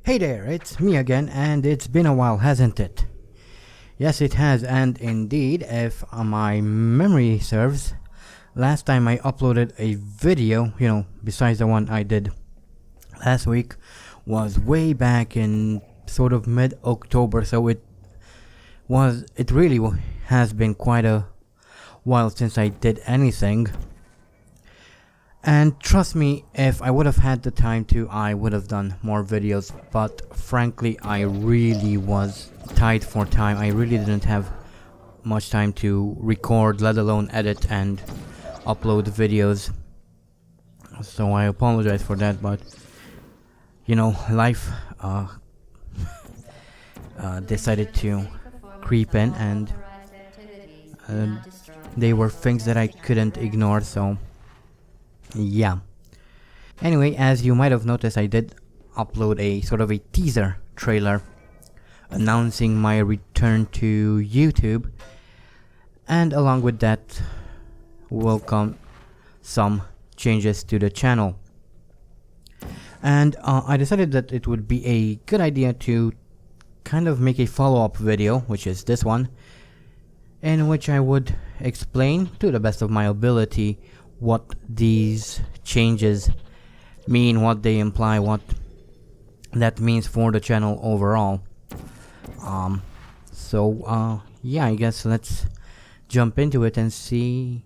Hey there, it's me again, and it's been a while, hasn't it? Yes, it has, and indeed, if my memory serves, last time I uploaded a video, besides the one I did last week, was way back in sort of mid-October, so it really has been quite a while since I did anything. And trust me, if I would have had the time to, I would have done more videos, but frankly, I really was tight for time. I really didn't have much time to record, let alone edit and upload videos. So I apologize for that, but life decided to creep in, and they were things that I couldn't ignore, so yeah. Anyway, as you might have noticed, I did upload a sort of a teaser trailer announcing my return to YouTube, and along with that will come some changes to the channel. And I decided that it would be a good idea to kind of make a follow-up video, which is this one, in which I would explain to the best of my ability what these changes mean, what they imply, what that means for the channel overall. Yeah, I guess let's jump into it and see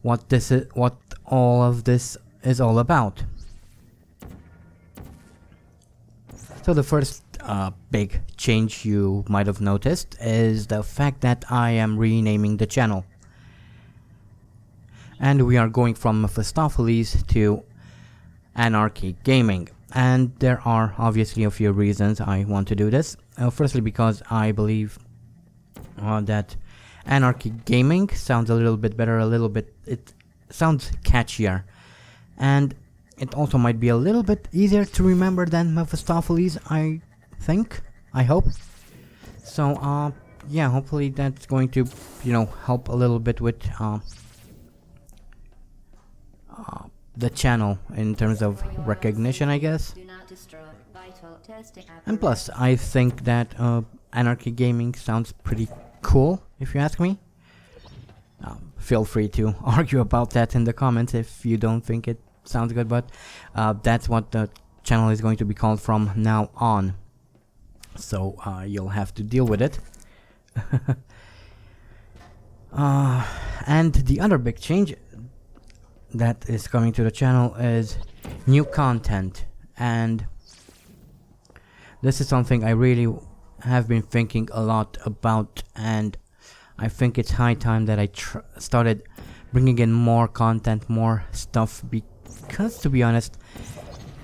what all of this is all about. So the first big change you might have noticed is the fact that I am renaming the channel. And we are going from Mephistopheles to Anarchy Gaming. And there are obviously a few reasons I want to do this. Firstly, because I believe that Anarchy Gaming sounds a little bit better, it sounds catchier. And it also might be a little bit easier to remember than Mephistopheles, I think, I hope. So, yeah, hopefully that's going to, help a little bit with the channel in terms of recognition, I guess. And plus, I think that Anarchy Gaming sounds pretty cool, if you ask me. Feel free to argue about that in the comments if you don't think it sounds good, but that's what the channel is going to be called from now on. So you'll have to deal with it. And the other big change that is coming to the channel is new content, and this is something I really have been thinking a lot about, and I think it's high time that I started bringing in more content, more stuff, because to be honest,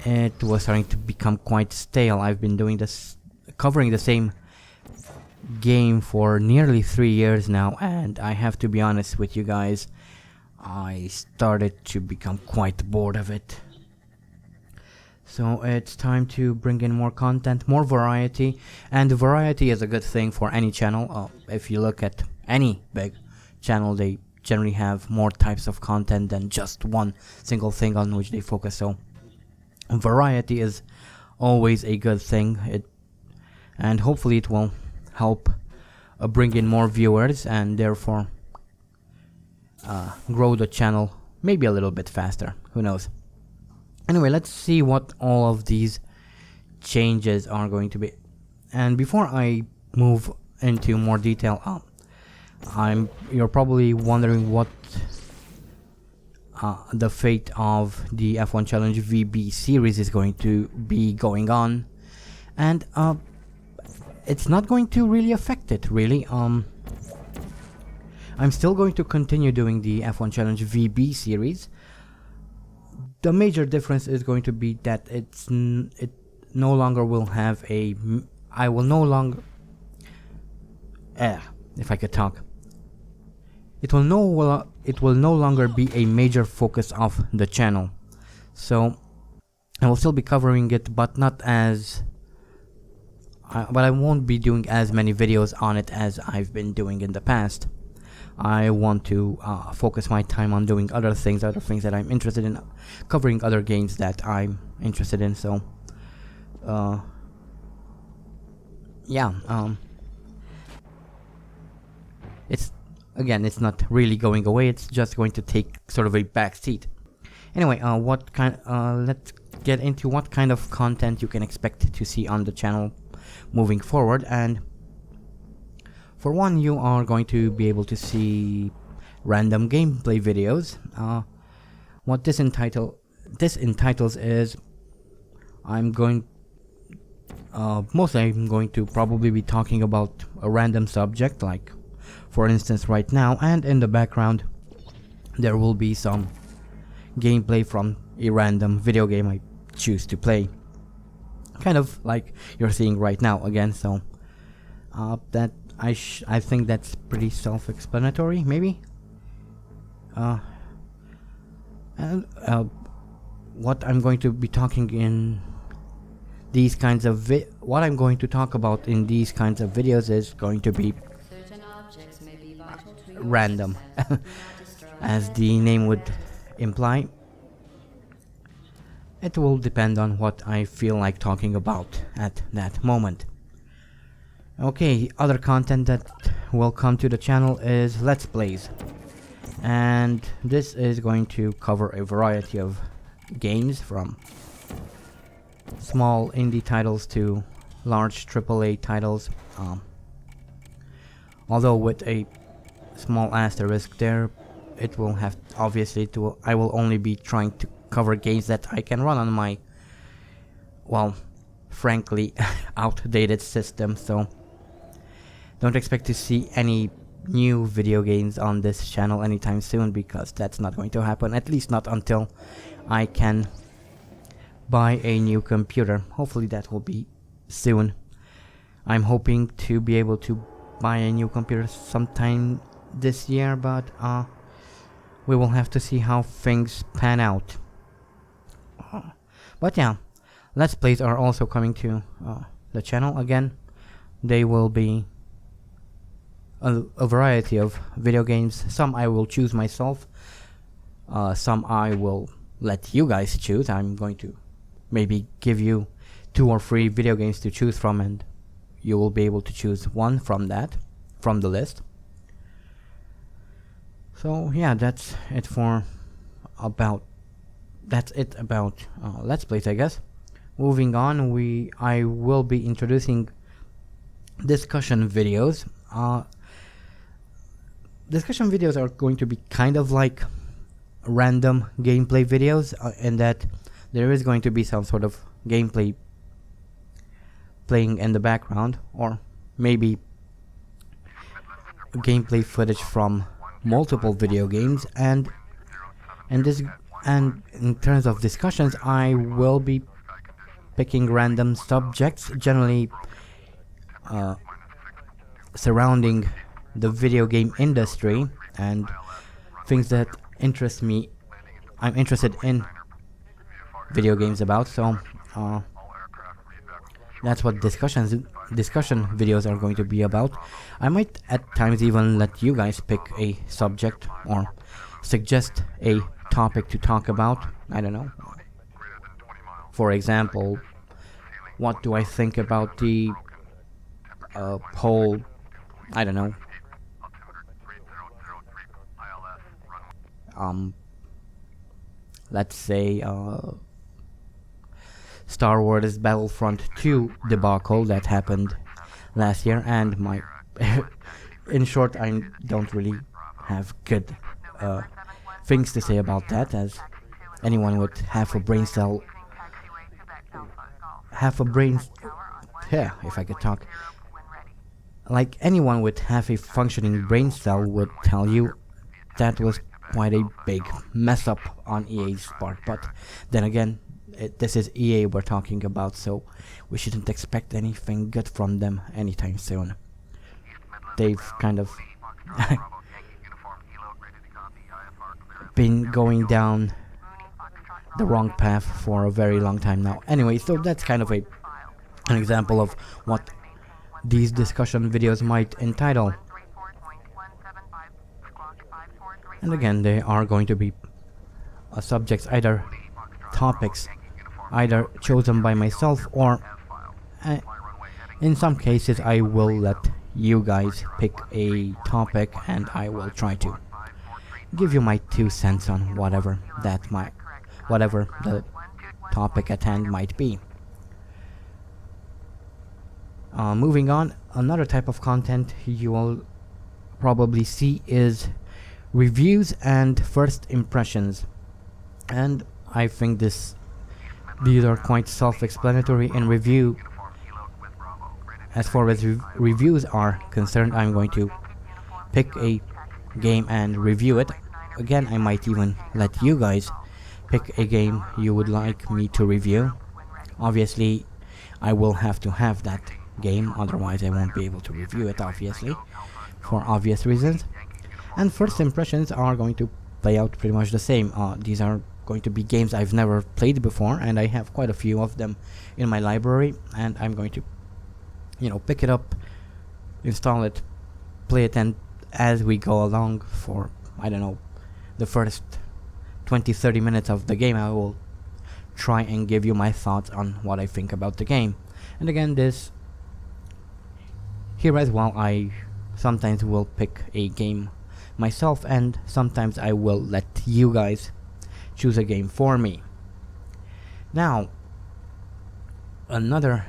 it was starting to become quite stale. I've been doing this, covering the same game for nearly 3 years now, and I have to be honest with you guys, I started to become quite bored of it. So it's time to bring in more content, more variety, and variety is a good thing for any channel. If you look at any big channel, they generally have more types of content than just one single thing on which they focus. So variety is always a good thing, and hopefully it will help bring in more viewers and therefore grow the channel maybe a little bit faster, who knows. Anyway, let's see what all of these changes are going to be. And before I move into more detail, you're probably wondering what the fate of the F1 Challenge VB series is going to be going on, and it's not going to really affect it, really. I'm still going to continue doing the F1 Challenge VB series. The major difference is going to be that it no longer will have a... I will no longer... if I could talk. It will no longer be a major focus of the channel. So I will still be covering it, but not as... but I won't be doing as many videos on it as I've been doing in the past. I want to focus my time on doing other things that I'm interested in, covering other games that I'm interested in. So yeah, it's not really going away, it's just going to take sort of a back seat. Anyway, let's get into what kind of content you can expect to see on the channel moving forward. And for one, you are going to be able to see random gameplay videos. What this entitles is, mostly I'm going to probably be talking about a random subject, like for instance right now, and in the background there will be some gameplay from a random video game I choose to play, kind of like you're seeing right now again. So that I think that's pretty self-explanatory, maybe. And what I'm going to be talking in these kinds of what I'm going to talk about in these kinds of videos is going to be random, as the name would imply. It will depend on what I feel like talking about at that moment. Okay, other content that will come to the channel is Let's Plays, and this is going to cover a variety of games, from small indie titles to large AAA titles, although with a small asterisk there. It will have, obviously, I will only be trying to cover games that I can run on my, well, frankly, outdated system, so don't expect to see any new video games on this channel anytime soon, because that's not going to happen, at least not until I can buy a new computer. Hopefully that will be soon. I'm hoping to be able to buy a new computer sometime this year, but we will have to see how things pan out. But yeah, Let's Plays are also coming to the channel again. They will be a variety of video games. Some I will choose myself, some I will let you guys choose. I'm going to maybe give you 2 or 3 video games to choose from, and you will be able to choose one from the list. So yeah, that's it about Let's Plays, I guess. Moving on, I will be introducing discussion videos. Discussion videos are going to be kind of like random gameplay videos, in that there is going to be some sort of gameplay playing in the background, or maybe gameplay footage from multiple video games, and in terms of discussions, I will be picking random subjects, generally surrounding the video game industry and things that interest me. I'm interested in video games about, so that's what discussion videos are going to be about. I might at times even let you guys pick a subject or suggest a topic to talk about. I don't know. For example, what do I think about the whole, I don't know, let's say Star Wars Battlefront 2 debacle that happened last year, and my in short, I don't really have good things to say about that, as anyone with half a brain, if I could talk, like anyone with half a functioning brain cell would tell you that was quite a big mess up on EA's part. But then again, this is EA we're talking about, so we shouldn't expect anything good from them anytime soon. They've kind of been going down the wrong path for a very long time now. Anyway, so that's kind of an example of what these discussion videos might entitle. And again, they are going to be subjects, either topics, either chosen by myself or In some cases I will let you guys pick a topic and I will try to give you my 2 cents on whatever the topic at hand might be. Moving on, another type of content you will probably see is reviews and first impressions, and I think these are quite self-explanatory. In review, as far as reviews are concerned, I'm going to pick a game and review it. Again, I might even let you guys pick a game you would like me to review. Obviously, I will have to have that game, otherwise I won't be able to review it, obviously, for obvious reasons. And first impressions are going to play out pretty much the same. These are going to be games I've never played before, and I have quite a few of them in my library, and I'm going to, pick it up, install it, play it, and as we go along for, I don't know, the first 20-30 minutes of the game, I will try and give you my thoughts on what I think about the game. And again, here as well, I sometimes will pick a game myself, and sometimes I will let you guys choose a game for me. Now, another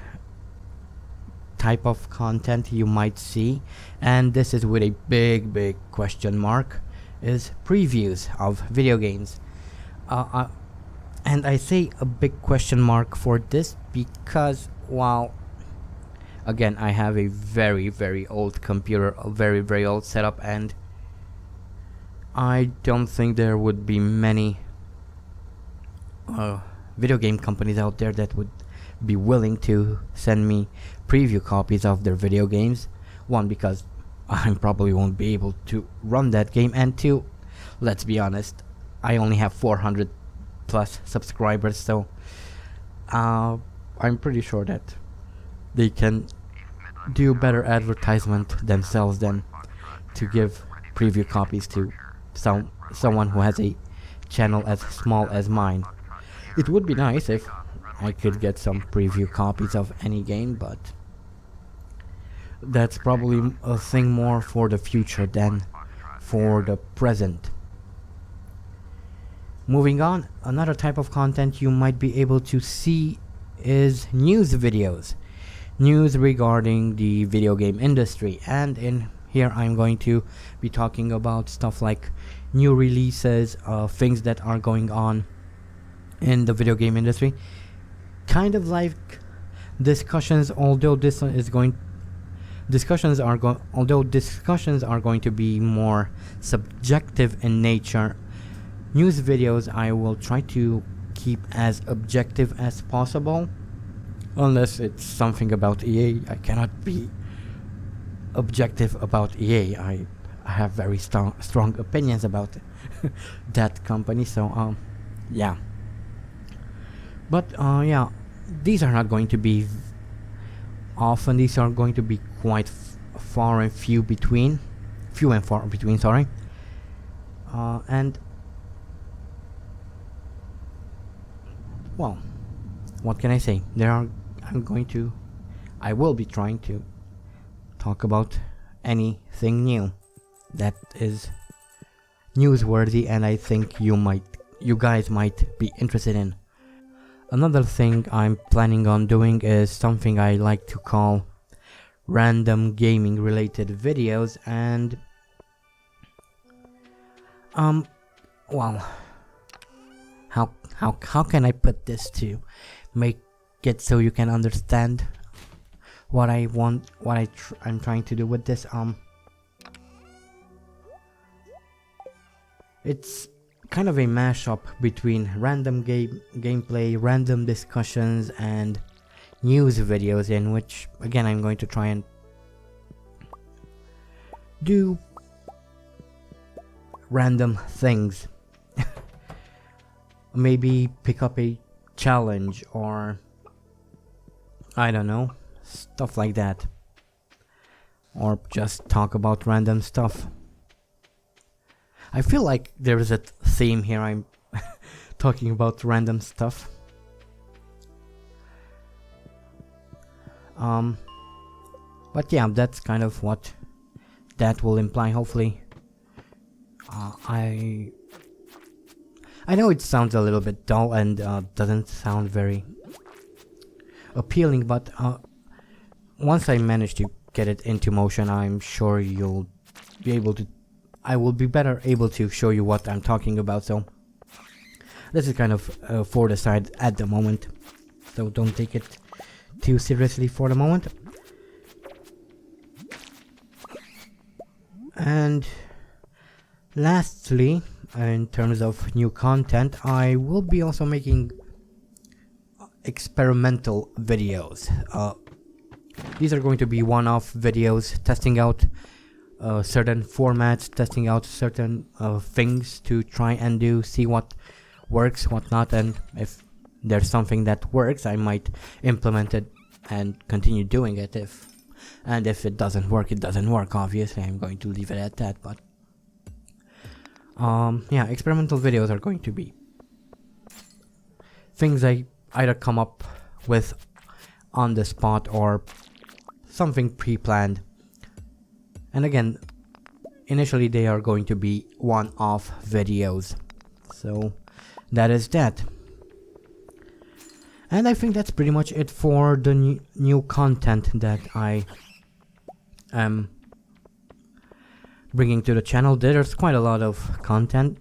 type of content you might see, and this is with a big question mark, is previews of video games. And I say a big question mark for this because, while again, I have a very old computer, a very old setup, and I don't think there would be many video game companies out there that would be willing to send me preview copies of their video games. One, because I probably won't be able to run that game, and two, let's be honest, I only have 400 plus subscribers, so I'm pretty sure that they can do better advertisement themselves than to give preview copies to someone who has a channel as small as mine. It would be nice if I could get some preview copies of any game, but that's probably a thing more for the future than for the present. Moving on, another type of content you might be able to see is news videos. News regarding the video game industry, and in here I'm going to be talking about stuff like new releases, things that are going on in the video game industry, kind of like discussions, although discussions are going to be more subjective in nature. News videos I will try to keep as objective as possible, unless it's something about EA. I cannot be objective about EA. I have very strong opinions about that company, so yeah. But yeah, these are not going to be often. These are going to be quite few and far between, sorry. And well, what can I say? I will be trying to talk about anything new that is newsworthy, and I think you guys might be interested in. Another thing I'm planning on doing is something I like to call random gaming related videos, and well, how can I put this to make it so you can understand what I want, I'm trying to do with this? It's kind of a mashup between random gameplay, random discussions, and news videos, in which again I'm going to try and do random things. Maybe pick up a challenge, or I don't know, stuff like that, or just talk about random stuff. I feel like there is a theme here. I'm talking about random stuff. But yeah, that's kind of what that will imply. Hopefully, I know it sounds a little bit dull and doesn't sound very appealing, but once I manage to get it into motion, I'm sure you'll be able to. I will be better able to show you what I'm talking about. So this is kind of for the side at the moment, so don't take it too seriously for the moment. And lastly, in terms of new content, I will be also making experimental videos. These are going to be one-off videos, testing out certain formats, testing out certain things to try and do, see what works, what not, and if there's something that works, I might implement it and continue doing it. If it doesn't work, it doesn't work. Obviously, I'm going to leave it at that. But yeah, experimental videos are going to be things I either come up with on the spot or something pre-planned. And again, initially they are going to be one-off videos. So that is that. And I think that's pretty much it for the new content that I am bringing to the channel. There's quite a lot of content,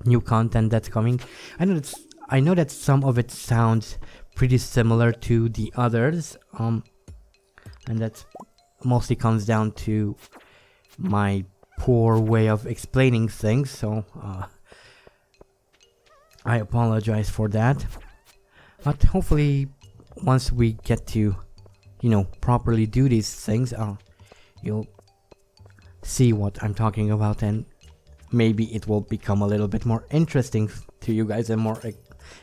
new content that's coming. I know that some of it sounds pretty similar to the others, and that mostly comes down to my poor way of explaining things, so I apologize for that. But hopefully once we get to, properly do these things, you'll see what I'm talking about, and maybe it will become a little bit more interesting to you guys and more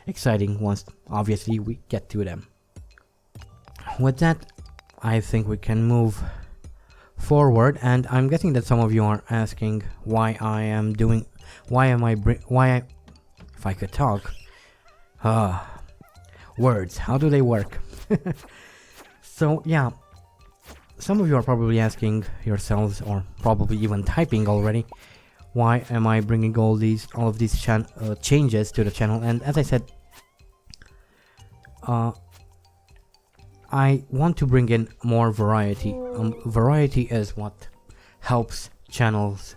exciting once obviously we get to them. With that, I think we can move forward, and I'm guessing that some of you are asking why if I could talk, words, how do they work? So yeah, some of you are probably asking yourselves, or probably even typing already, why am I bringing all of these changes to the channel? And as I said, I want to bring in more variety. Variety is what helps channels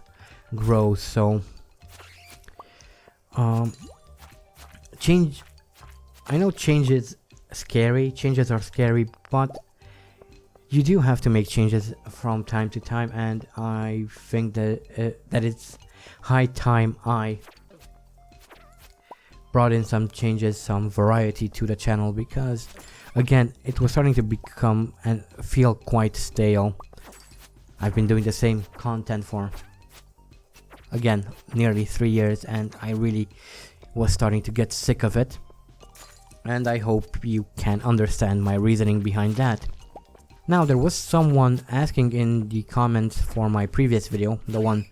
grow. So change, I know change is scary, changes are scary, but you do have to make changes from time to time, and I think that that it's high time I brought in some changes, some variety to the channel, because again, it was starting to become and feel quite stale. I've been doing the same content for, again, nearly 3 years, and I really was starting to get sick of it. And I hope you can understand my reasoning behind that. Now, there was someone asking in the comments for my previous video, the one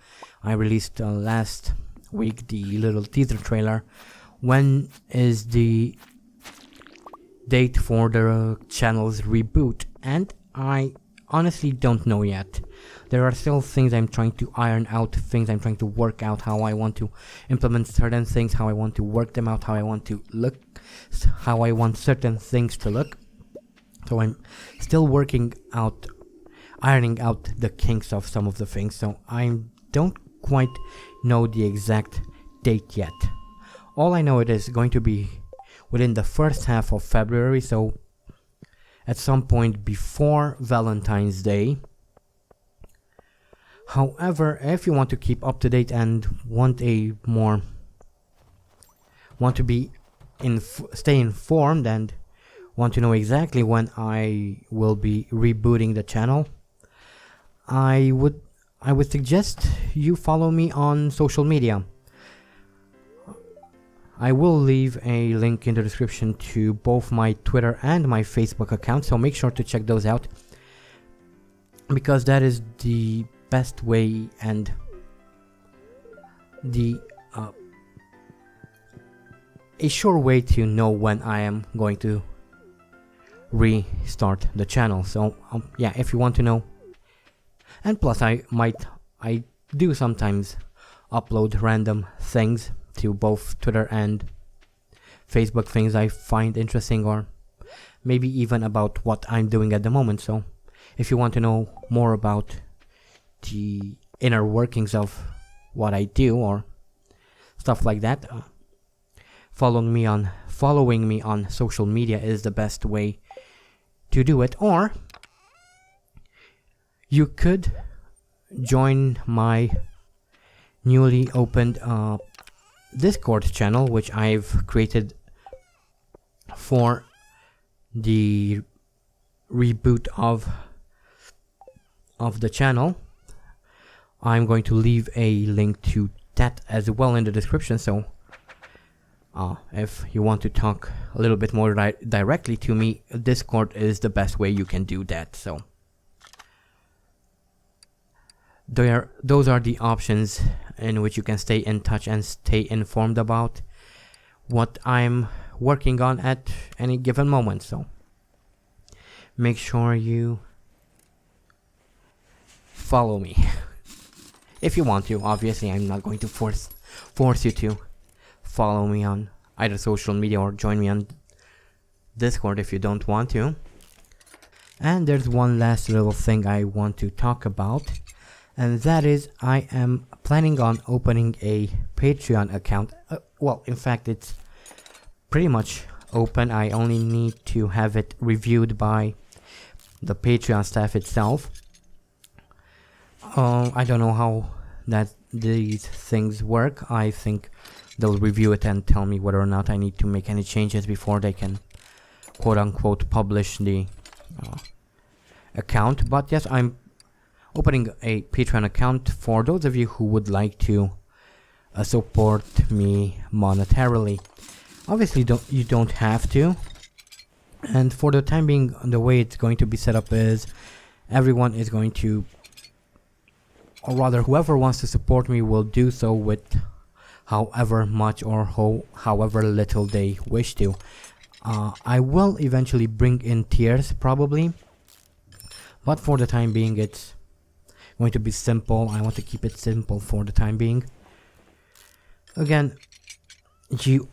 I released last week, the little teaser trailer, when is the date for the channel's reboot? And I honestly don't know yet. There are still things I'm trying to iron out, things I'm trying to work out, how I want to implement certain things, how I want to work them out, how I want to look, how I want certain things to look. So I'm still working out, ironing out the kinks of some of the things, so I don't quite know the exact date yet. All I know, it is going to be within the first half of February, so at some point before Valentine's Day. However, if you want to keep up to date and want to be stay informed and want to know exactly when I will be rebooting the channel, I would suggest you follow me on social media. I will leave a link in the description to both my Twitter and my Facebook account, so make sure to check those out, because that is the best way and a sure way to know when I am going to restart the channel. So yeah, if you want to know. And plus I do sometimes upload random things to both Twitter and Facebook, things I find interesting, or maybe even about what I'm doing at the moment. So if you want to know more about the inner workings of what I do or stuff like that, following me on social media is the best way to do it. Or you could join my newly opened Discord channel, which I've created for the reboot of the channel. I'm going to leave a link to that as well in the description, so if you want to talk a little bit more directly to me, Discord is the best way you can do that. So those are the options in which you can stay in touch and stay informed about what I'm working on at any given moment. So make sure you follow me if you want to. Obviously, I'm not going to force you to follow me on either social media or join me on Discord if you don't want to. And there's one last little thing I want to talk about, and that is I am planning on opening a Patreon account. Well, in fact, it's pretty much open. I only need to have it reviewed by the Patreon staff itself. I don't know how these things work. I think they'll review it and tell me whether or not I need to make any changes before they can quote-unquote publish the account. But yes, I'm opening a Patreon account for those of you who would like to support me monetarily. Obviously, you don't have to. And for the time being, the way it's going to be set up is everyone is going to, or rather whoever wants to support me will do so with however much or however little they wish to. I will eventually bring in tiers probably, but for the time being it's going to be simple. I want to keep it simple for the time being. Again, you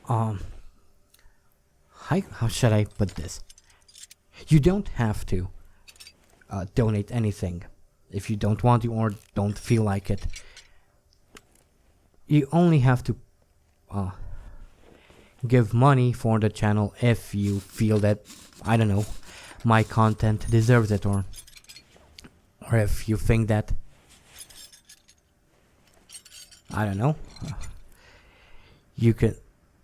how should I put this? You don't have to donate anything if you don't want to or don't feel like it. You only have to give money for the channel if you feel that, I don't know, my content deserves it, or if you think that, I don't know, you can,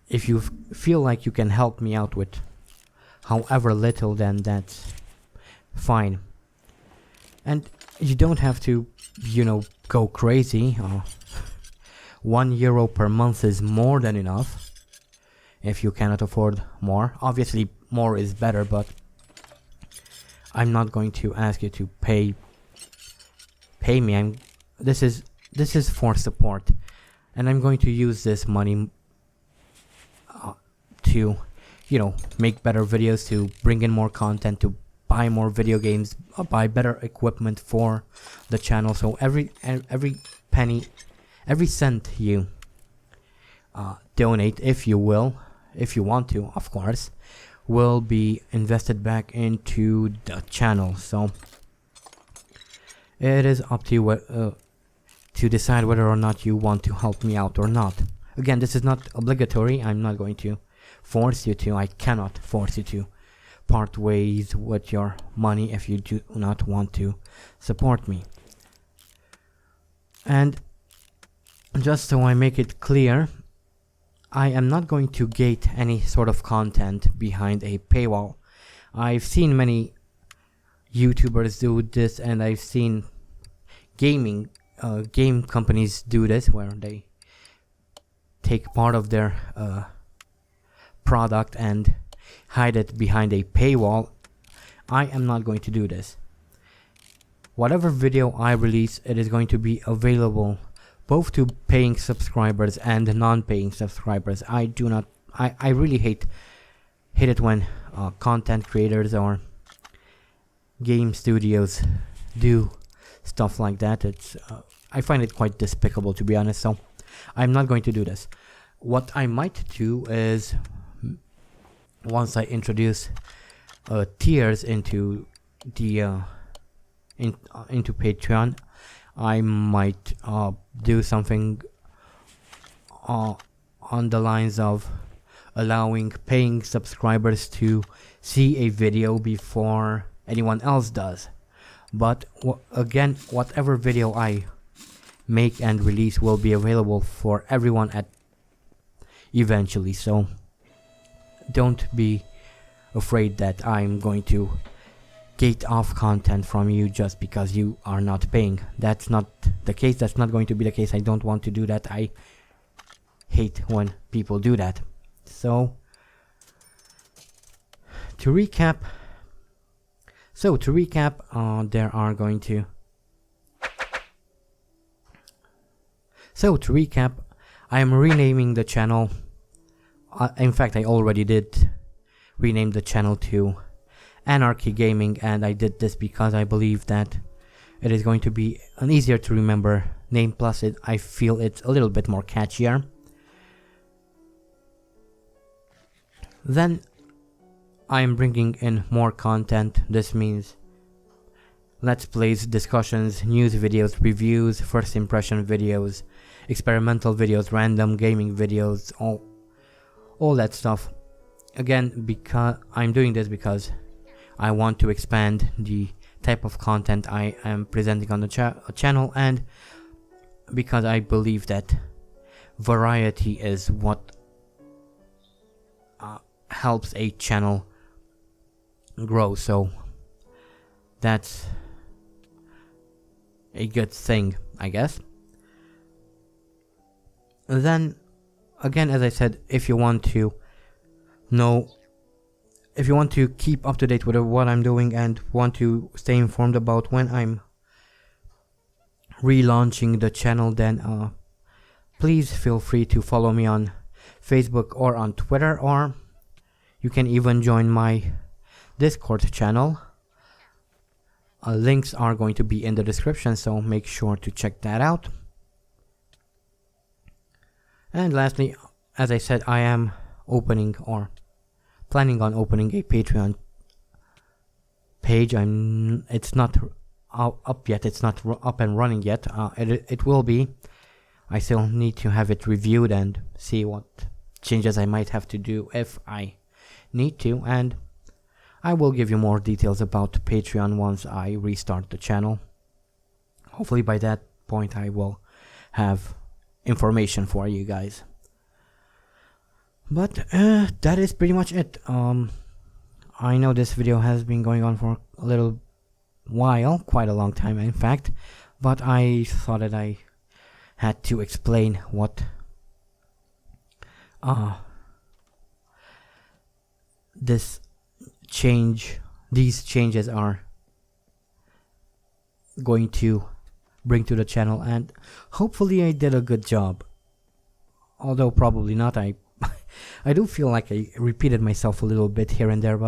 if you feel like you can help me out with however little, then that's fine. And you don't have to, go crazy. €1 per month is more than enough if you cannot afford more. Obviously more is better, but I'm not going to ask you to pay me. This is for support, and I'm going to use this money to make better videos, to bring in more content, to buy more video games, buy better equipment for the channel. So every penny, every cent you donate, if you want to, of course, will be invested back into the channel. So it is up to you to decide whether or not you want to help me out or not. Again, this is not obligatory. I'm not going to force you to. I cannot force you to part ways with your money if you do not want to support me. And just so I make it clear, I am not going to gate any sort of content behind a paywall. I've seen many YouTubers do this, and I've seen game companies do this, where they take part of their product and hide it behind a paywall. I am not going to do this. Whatever video I release, it is going to be available both to paying subscribers and non-paying subscribers. I really hate it when content creators or game studios do stuff like that. It's I find it quite despicable, to be honest, so I'm not going to do this. What I might do is, once I introduce tiers into the into Patreon, I might do something on the lines of allowing paying subscribers to see a video before anyone else does. But again, whatever video I make and release will be available for everyone at eventually, so don't be afraid that I'm going to gate off content from you just because you are not paying. That's not the case. That's not going to be the case. I don't want to do that. I hate when people do that. So to recap, there are going to I am renaming the channel. In fact, I already did rename the channel to Anarchy Gaming, and I did this because I believe that it is going to be an easier to remember name, plus I feel it's a little bit more catchier. Then I am bringing in more content. This means let's plays, discussions, news videos, reviews, first impression videos, experimental videos, random gaming videos, all that stuff. Again, because I'm doing this because I want to expand the type of content I am presenting on the channel, and because I believe that variety is what helps a channel grow, so that's a good thing, I guess. Then again, as I said, if you want to keep up to date with what I'm doing and want to stay informed about when I'm relaunching the channel, then please feel free to follow me on Facebook or on Twitter, or you can even join my Discord channel. Links are going to be in the description, so make sure to check that out. And lastly, as I said, I am opening or planning on opening a Patreon page. It's not up yet. It's not up and running yet. It will be. I still need to have it reviewed and see what changes I might have to do if I need to, and I will give you more details about Patreon once I restart the channel. Hopefully by that point I will have information for you guys. But that is pretty much it. I know this video has been going on for a little while, quite a long time in fact, but I thought that I had to explain what these changes are going to bring to the channel, and hopefully I did a good job. Although probably not. I do feel like I repeated myself a little bit here and there,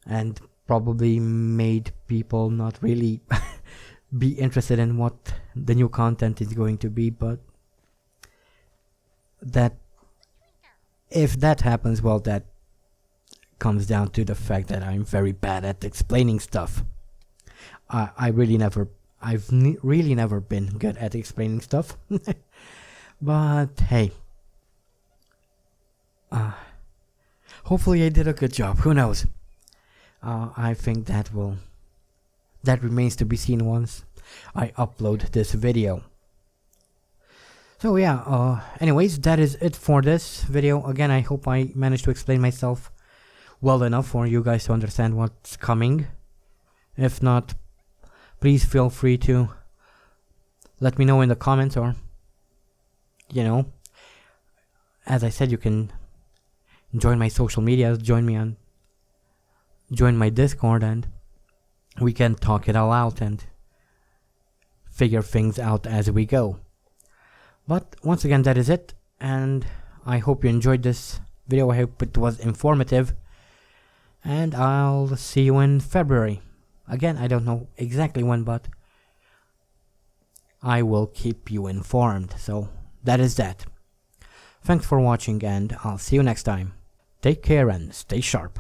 and probably made people not really be interested in what the new content is going to be, but that if that happens, well, that comes down to the fact that I'm very bad at explaining stuff. I've really never been good at explaining stuff. But hey, hopefully I did a good job. Who knows? I think that remains to be seen once I upload this video. So yeah, anyways, that is it for this video. Again, I hope I managed to explain myself well enough for you guys to understand what's coming. If not, please feel free to let me know in the comments, or as I said, you can join my social media, join my Discord, and we can talk it all out and figure things out as we go. But once again, that is it, and I hope you enjoyed this video. I hope it was informative, and I'll see you in February. Again, I don't know exactly when, but I will keep you informed. So that is that. Thanks for watching, and I'll see you next time. Take care and stay sharp.